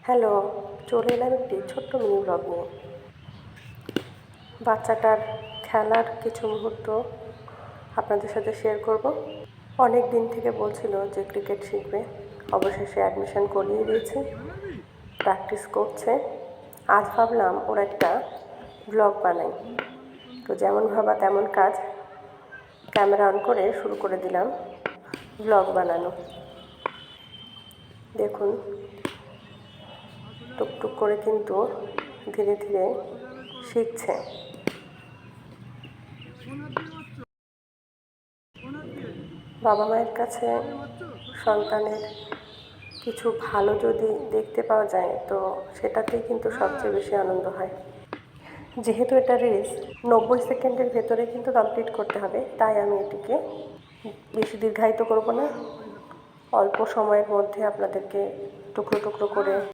Hello, চলে এলাম একটি ছোট্ট মিনি ব্লগ নিয়ে। বাচ্চাটার খেলার কিছু মুহূর্ত আপনাদের সাথে শেয়ার করব। অনেক দিন থেকে বলছিল যে ক্রিকেট শিখবে, অবশেষে অ্যাডমিশন করিয়ে দিয়েছে, প্র্যাকটিস করছে। আজ ভাবলাম ওর একটা ব্লগ বানাই। তো যেমন ভাবা তেমন কাজ, ক্যামেরা অন করে শুরু করে দিলাম ব্লগ বানানো। দেখুন, টুকটুক করে কিন্তু ধীরে ধীরে শিখছে। বাবা মায়ের কাছে সন্তানের কিছু ভালো যদি দেখতে পাওয়া যায় তো সেটাতেই কিন্তু সবচেয়ে বেশি আনন্দ হয়। যেহেতু এটা রিলস 90 সেকেন্ডের ভেতরে কিন্তু কমপ্লিট করতে হবে, তাই আমি এটিকে বেশি দীর্ঘায়িত করব না। অল্প সময়ের মধ্যে আপনাদেরকে টুকরো টুকরো করে